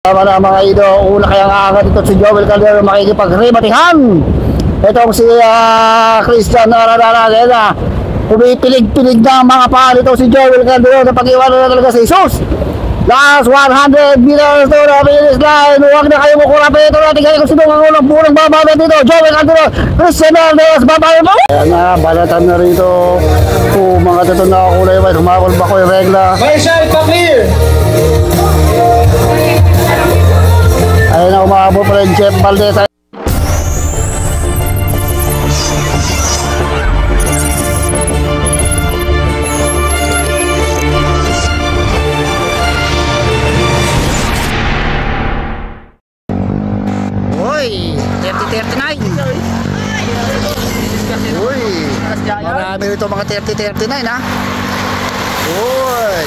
Tama na mga idol, una kayang aangat ito si Joel Caldero makikipagrimatihan. Itong si Christian Aradana, pumipilig-pilig na mga paan ito si Joel Caldero na pag-iwanan na talaga si Jesus. Last 100 meters to the finish line. Huwag na kayo mukurapi ito natin kayo kung sino ang unang punang bababa dito. Joel Caldero, Christian Aradana, babae mo. Kaya nga, balatan na rito. Mga ito na kulay white, humakol ba ko yung regla. Marshall, pa-clear! Ayun na, umabot pa rin Jeff Valdez. Uy, 30-39. Uy, marami rito mga 30-39 ha. Uy.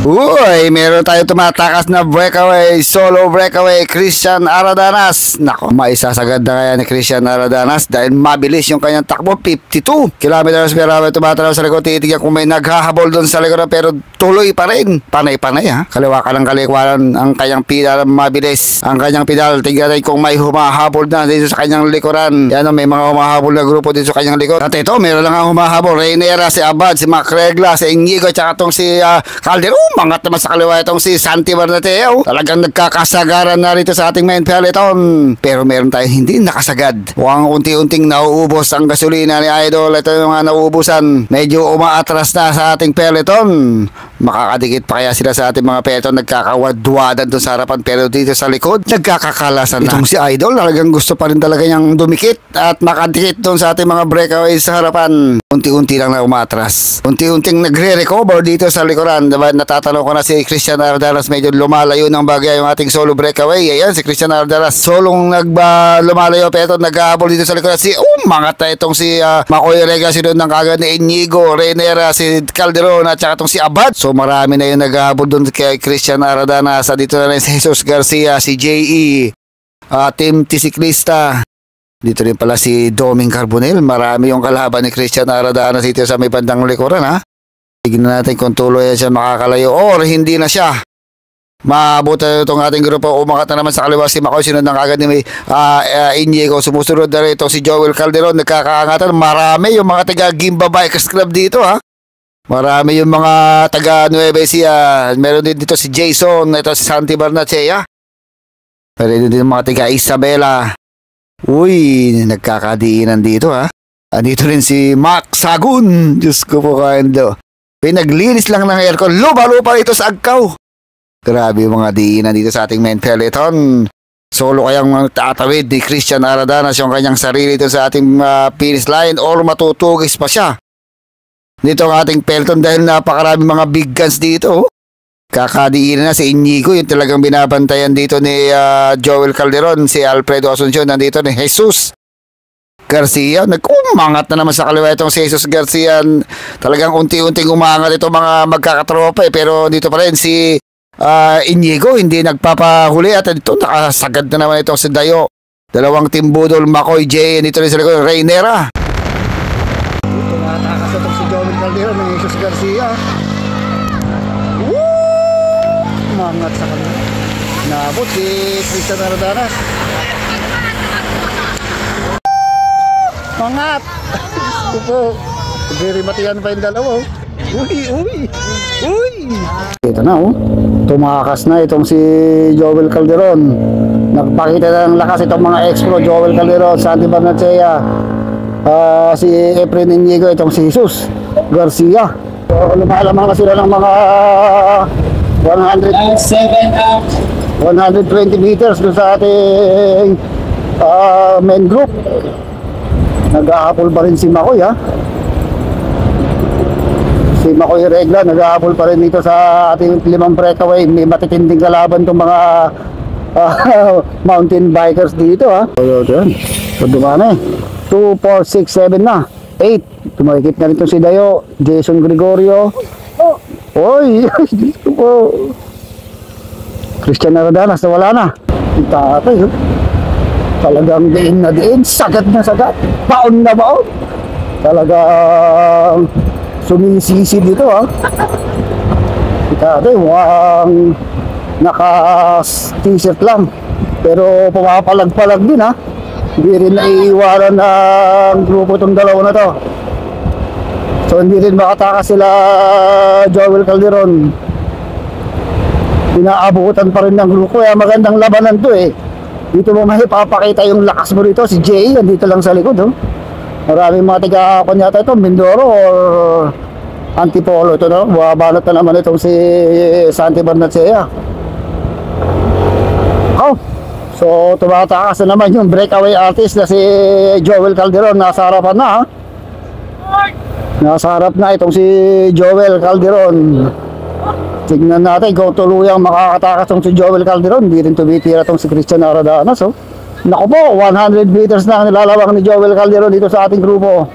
Uy, meron tayo tumatakas na breakaway, solo breakaway, Christian Aradanas. Nako, maisasagad na kaya ni Christian Aradanas dahil mabilis yung kanyang takbo, 52 kilometers per hour tumatalaw sa likod. Titigyan kung may naghahabol doon sa likod pero tuloy pa rin. Panay-panay ha. Kaliwa ka ng kalikwaran ang kanyang pedal, mabilis ang kanyang pedal. Tignan kung may humahabol na dito sa kanyang likuran. Yan o, may mga humahabol na grupo dito sa kanyang likod. At ito, meron lang ang humahabol. Rainera, si Abad, si Macregla, si Inigo, tsaka itong si Caldero. Mangat naman sa kaliwa itong si Santi Bernateo. Talagang nagkakasagaran na rito sa ating main peloton. Pero meron tayong hindi nakasagad. Mukhang unti-unting nauubos ang gasolina ni Idol. Ito yung mga nauubusan. Medyo umaatras na sa ating peloton. Makakadikit pa kaya sila sa ating mga peloton. Nagkakawadwadan doon sa harapan. Pero dito sa likod, nagkakakalasan na. Itong si Idol, talagang gusto pa rin talaga niyang dumikit at makadikit doon sa ating mga breakaways sa harapan. Unti-unti lang na umatras. Unti-unting nagre-recover dito sa likuran. Diba, natatanong ko na si Christian Aradanas, medyo lumalayo ng bagay yung ating solo breakaway. Ayan, si Christian Aradanas, solong lumalayo pero nag-ahabol dito sa likuran. Si umangat na itong si Makoy Rega, sinunod ng kagad ni Inigo, Rainera, si Calderon at saka itong si Abad. So marami na yung nag-ahabol doon kay Christian Aradanas. Dito na rin si Jesus Garcia, si J.E., Team Tisiklista. Dito rin pala si Doming Carbonell. Marami yung kalaban ni Christian Aradanas dito sa may bandang likuran ha. Tignan natin kung tuloy siya makakalayo or hindi na siya. Mabuti itong ating grupo. Umangat na naman sa kaliwa si Makoy. Sinunod ng agad ni Inigo. Sumusunod na rito si Joel Calderon. Nagkakaangatan. Marami yung mga taga Gimba Bikers Club dito ha. Marami yung mga taga Nueva Ecija. Meron din dito si Jason. Ito si Santi Barnachea. Meron din yung mga taga Isabela. Uy, nagkakadiinan dito ha. Andito rin si Max Sagun. Diyos ko po kando. Pinaglinis lang ng aircon. Lupa-lupa ito sa agkaw. Grabe yung mga diinan dito sa ating main peloton. Solo kayang tatawid ni Christian Aradanas yung kanyang sarili dito sa ating finish line or matutugis pa siya. Dito ang ating peloton dahil napakarami mga big guns dito. Kakadiinan na si Inigo, yung talagang binabantayan dito ni Joel Calderon, si Alfredo Asuncion, nandito ni Jesus Garcia. Nag-umangat na naman sa kaliwa itong si Jesus Garcia. Talagang unti-unting umangat ito mga magkakatropa pero dito pa rin si Inigo, hindi nagpapahuli at dito nakasagad na naman itong si Dayo. Dalawang timbudol, Makoy J, dito rin sa likod, Rainera. Tumatakas itong si Joel Calderon ng Jesus Garcia. Mangat sa kanila. Naabot si Christian Aradanas. Mangat! Upo. Nagre-rematihan pa yung dalawa. Uy! Ito na oh. Tumakas na itong si Joel Calderon. Nagpakita na ng lakas itong mga ex-pro. Joel Calderon, Santi Barnachea, si Efren Inigo, itong si Jesus Garcia. So, lumalamang na sila ng mga 120 meters doon sa ating main group. Nag-aapol pa rin si Makoy ha. Si Makoy Regla nag-aapol pa rin dito sa ating limang breakaway. May matitinding kalaban itong mga mountain bikers dito ha. So dumana 2, 4, 6, 7 na 8. Tumakikit na rin si Dayo, Jason Gregorio. Oy, dito po. Christian Aradanas na wala na. Tatay, talagang diin na diin, sagad na sagad, baon na baon. Talagang sumisisi dito ha. Tatay, mukhang naka t-shirt lang. Pero pumapalag-palag din ha. Hindi rin naiiwanan ng grupo itong dalawa na to. So hindi rin makatakas sila Joel Calderon. Pinaabutan pa rin ng grupo. Kaya magandang labanan to eh. Dito mo mahipapakita yung lakas mo rito. Si Jay, andito lang sa likod oh. Maraming mga tiga-akon yata ito, Mindoro or Antipolo. Ito na, buwabalot na naman itong si Santi Barnacea. Oh, so tumatakas na naman yung breakaway artist na si Joel Calderon. Nasa harapan na ha. Nasa harap na itong si Joel Calderon. Tignan natin kung tuluyang makakatakas itong si Joel Calderon. Hindi rin tumitira itong si Christian Aradanas oh. Naku po, 100 meters na ang nilalabang ni Joel Calderon dito sa ating grupo.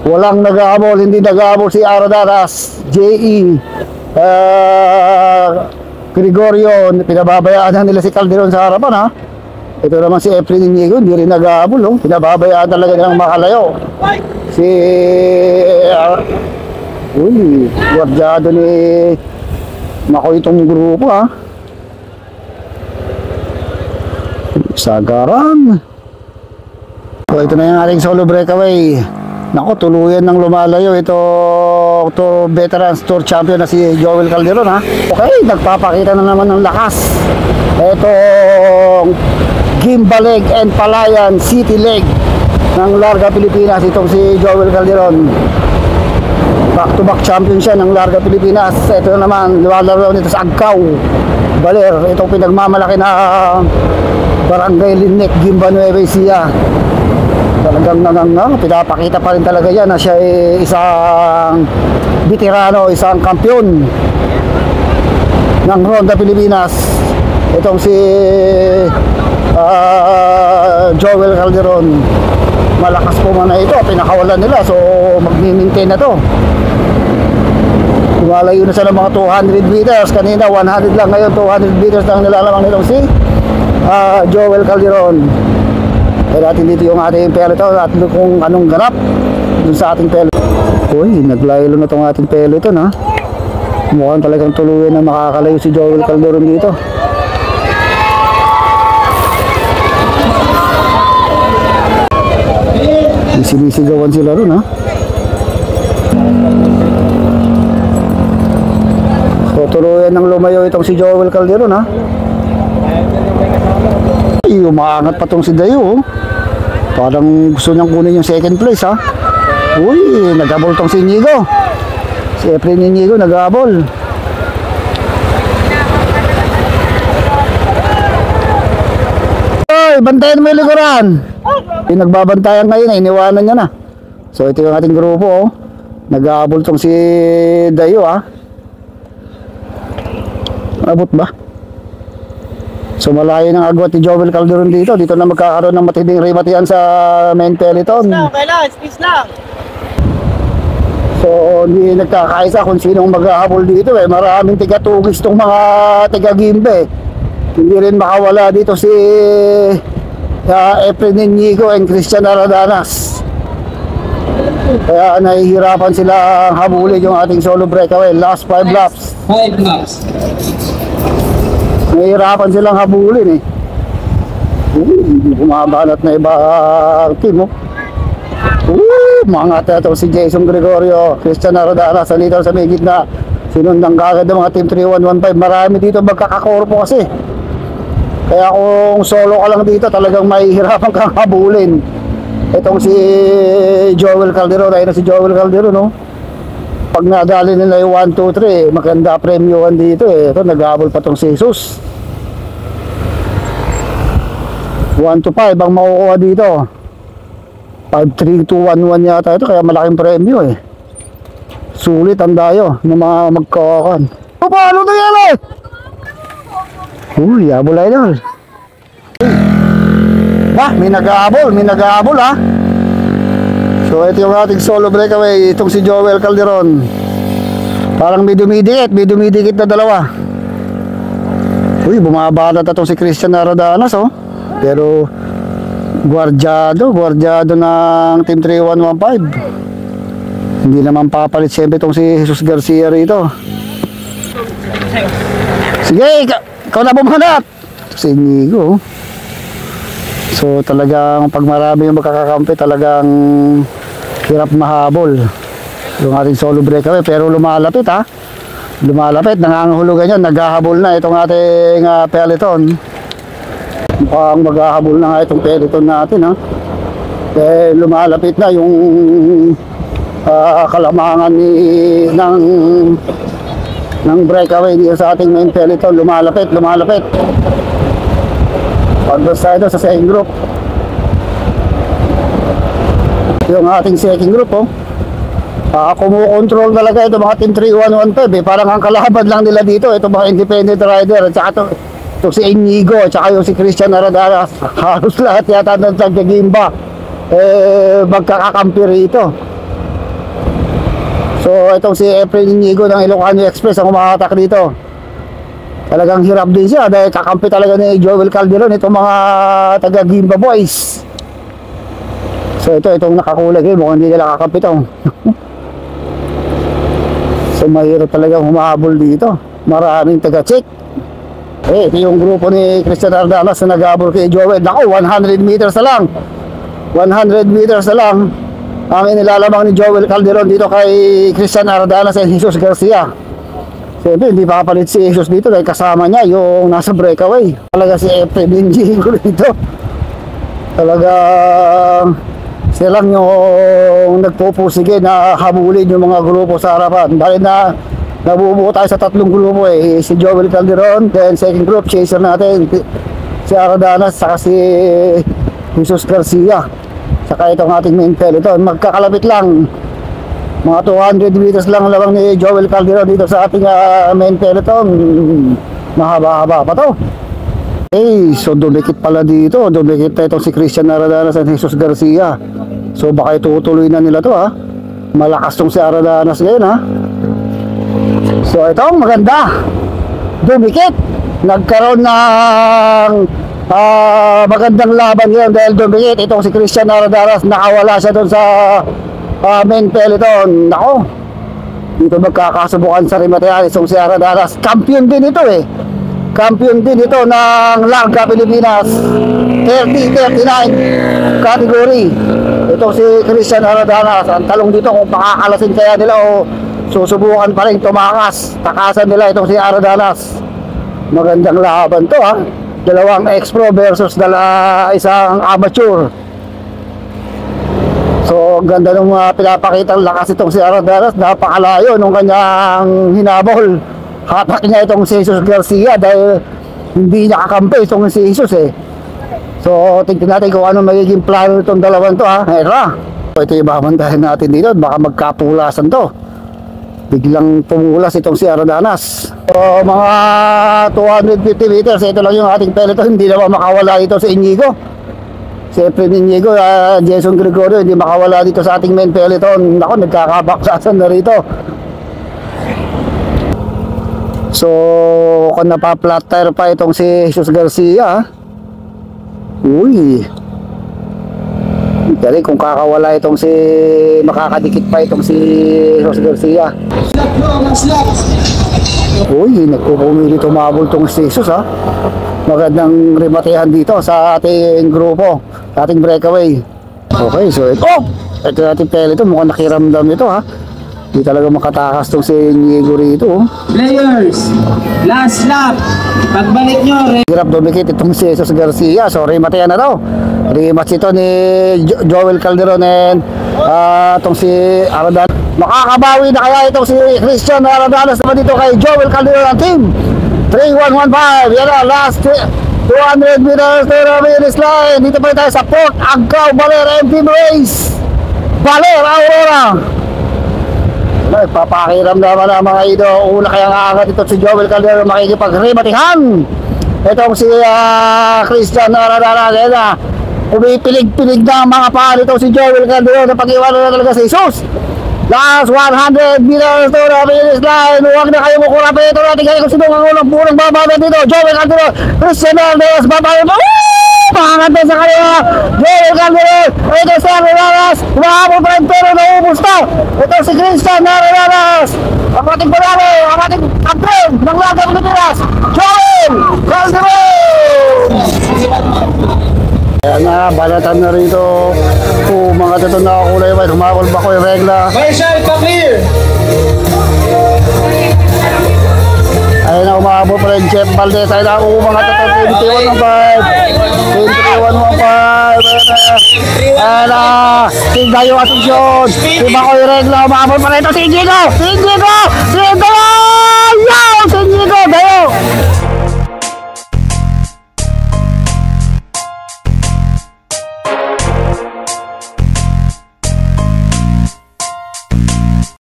Walang nag-aabol, hindi nag-aabol si Aradanas, J.E. Gregorio, pinababayaan na nila si Calderon sa harapan ha. Ito naman si Efren Inigo, hindi rin nag-aabol oh. Pinababayaan talaga nilang makalayo. Si guardiado ni Nako itong grupo ha. Sagaran. So ito na yung ating solo breakaway. Nako, tuluyan ng lumalayo ito Veterans Tour Champion na si Joel Calderon ha. Okay, nagpapakita na naman ng lakas. Ito Gimbaleg and Palayan City Leg ng Larga Pilipinas. Itong si Joel Calderon, back to back champion siya ng Larga Pilipinas. Ito na naman, lumalaro nito sa Agcao Baler. Itong pinagmamalaki na Barangay Linek, Gimba Nueva Ecija. Talagang pinapakita pa rin talaga yan na siya ay isang veterano, isang kampiyon ng Ronda Pilipinas. Itong si Joel Calderon, malakas po man na ito, pinakawalan nila, so magmi-maintain na to. Lumalayo na sa mga 200 meters, kanina 100 lang, ngayon 200 meters lang nilalamang nitong si Joel Calderon. Kaya natin dito yung ating peloton at kung anong ganap dun sa ating peloton. Uy, naglaylo na itong ating peloton ha. Mukhang talagang tuluyan na makakalayo si Joel Calderon dito. Sinisigawan sila ron ha. So tuluyan ng lumayo itong si Joel Calderon ha. Ay, umaangat pa tong si Dayo oh. Parang gusto niyang kunin yung second place ha. Uy, nag-abol tong si Inigo. Si Efren Inigo nag-abol. Uy, bantayan mo yung likuran. Yung nagbabantayan ngayon, iniwanan niya na. So ito yung ating grupo oh. Nag-aabol tong si Dayo ha. Abot ba? So malayo ng agwat ni Joel Calderon dito. Dito na magkakaroon ng matinding rimatian sa main peloton. Space lang. So hindi nagkakaisa kung sinong mag-ahabol dito eh. Maraming tiga-tugis tong mga tiga-gimbe. Hindi rin makawala dito si Efren Inigo and Christian Aradanas. Kaya nahihirapan sila habulin yung ating solo breakaway. Last 5 laps. 5 laps. Nahihirapan silang habulin eh. Bumabanat na ibang team oh. Mga tato si Jason Gregorio, Christian Aradanas dito sa may gitna. Sinundang kagad ng mga team 3115. Marami dito magkakakorpo kasi. Kaya kung solo ka lang dito, talagang mahihirapan kang habulin. Itong si Joel Calderon, ayun na si Joel Calderon no. Pag nadali nila yung 1, 2, 3, maganda premyoan dito eh. Ito, nag-aabol pa tong si Jesus. 1 to 5 ang makukuha dito. 5, 3, 2, 1, 1 yata ito, kaya malaking premyo eh. Sulit ang dayo ng mga magkawakan. Paano ito yan eh? Uy, abol idol. May nag-aabol ha. So ito yung ating solo breakaway. Itong si Joel Calderon. Parang may dumidikit na dalawa. Uy, bumabanat na itong si Christian Aradanas oh. Pero guardiado ng Team 3115. Hindi naman papalit siyempre itong si Jesus Garcia rito. Sige, ikaw na bumanat. Si Inigo. So talagang pag marami yung magkakakampi, talagang hirap mahabol yung ating solo breakaway. Pero lumalapit ha. Lumalapit, nangangahulugan yan. Naghahabol na itong ating peloton. Mukhang maghahabol na nga itong peloton natin ha. Eh, lumalapit na yung kalamangan ng breakaway dito sa ating main peloton. Lumalapit. Pagdos tayo sa second group. Yung ating second group kumukontrol talaga ito mga team 3115 parang ang kalaban lang nila dito ito mga independent rider at saka ito si Inigo at saka yung si Christian Aradanas. Halos lahat yata ng Tagigimba magkakakampi rito. So itong si Efren Inigo ng Ilocano Express ang umakatak dito. Talagang hirap din siya dahil kakampi talaga ni Joel Calderon itong mga taga Gimba boys. So itong nakakulag mukhang hindi nila kakampi ito. So mahirap talagang humahabol dito. Maraming taga-check. Ito yung grupo ni Christian Ardanas na nag-habol kay Joel. Naku, 100 meters na lang. 100 meters na lang ang inilalamang ni Joel Calderon dito kay Christian Ardanas at Jesus Garcia. Siyempre, hindi papalit si Jesus dito dahil kasama niya yung nasa breakaway. Talaga si Efren Inigo dito. Talagang sila lang yung nagpupusige na habulin yung mga grupo sa harapan. Dahil na nabubuo tayo sa tatlong grupo si Joel Calderon, then second group, chaser natin, si Aradanas, saka si Jesus Garcia. Saka itong ating main peloton. Magkakalapit lang. Mga 200 meters lang lamang ni Joel Calderon dito sa ating main peloton. Mahaba-haba pa to. So dumikit pala dito. Dumikit na itong si Christian Aradanas at Jesus Garcia. So baka itutuloy na nila to ha. Malakas tong si Aradanas ngayon ha. So ito maganda. Dumikit. Nagkaroon ng magandang laban ngayon dahil dumikit. Itong si Christian Aradanas nakawala siya doon sa main peloton. Nako, dito magkakasubukan sa Rimateanes itong si Aradanas. Kampiyon din ito Kampiyon din ito ng Larga Pilipinas 30-39 category. Ito si Christian Aradanas. Ang talong dito kung pakakalasin kaya nila o susubukan pa rin tumakas. Takasan nila itong si Aradanas. Magandang laban to ha. Dalawang ex-pro versus isang amateur. So ang ganda ng pinapakitang lakas itong si Aradanas. Napakalayo nung kanyang hinabol. Hatak niya itong si Jesus Garcia dahil hindi niya kakampi itong si Jesus So tingnan natin kung ano magiging plano itong dalawang to ha. Ito yung babantayan natin dito. Baka magkapulasan to. Biglang pumulas itong si Aradanas. So mga 250 meters. Ito lang yung ating peloton. Hindi naman makawala ito si Inigo. Si Efren Inigo, Jason Gregorio, hindi makawala dito sa ating main peloton. Ako, nagkakabaksasan na rito. So, kung napaplat tire pa itong si Jesus Garcia, uy, dali kung kakawala itong si, makakadikit pa itong si Jesus Garcia. Uy, nagpupumili tumabol itong si Jesus ha. Magandang rimatehan dito sa ating grupo, sa ating breakaway. Okay, so ito ating peloton, mukhang nakiramdam ito ha. Hindi talaga makatakas tong si Inigo rito. Players, last lap. Pagbalik nyo. Hirap dumikit itong si Jesus Garcia. So rimatehan na daw. Rematch ito ni Joel Calderon and itong si Aradanas. Makakabawi na kaya itong si Christian Aradanas naman dito kay Joel Calderon ng team 3115. Yan na, last 200 meters to the finish line. Dito pa tayo sa Port Agcao Baler and Team Race. Baler, Aurora. Papakiram naman ang mga ito. Una kaya nga agad ito si Joel Calderon makikipag-rematihan. Itong si Christian Aradanas. Umipilig-pilig na ang mga paa nito si Joel Calderon na pag-iwanan na talaga si Jesus. Last 100 meters to the finish line. Huwag na kayo mukurapin. Ito natin kayo kung sino ang unang punang bababa dito. Joel Calderon, Christian Aradanas, bababa. Pakakanta sa kanila. Joel Calderon. Ito si Aradanas. Humahabol pa rin pero naubos na. Ito si Christian Aradanas. Ang ating palaro, ang ating kapten ng Lagang Pilipinas, Joel Calderon! Ayan na, balatan na rito. Mga tatong nakakulay ba, humakol ba ko yung regla? Marshall, pa-clear! Ayun na, umabot pa rin Jeff Valdez. Ayun na, mga tatong 21 ng 5. 21 ng 5. Ayun na, si Dayo Atensyon. Si Bakoy Regla, umabot pa rin ito. Si Jigo! Si Jigo! Si Dayo! Yo! Si Jigo! Dayo!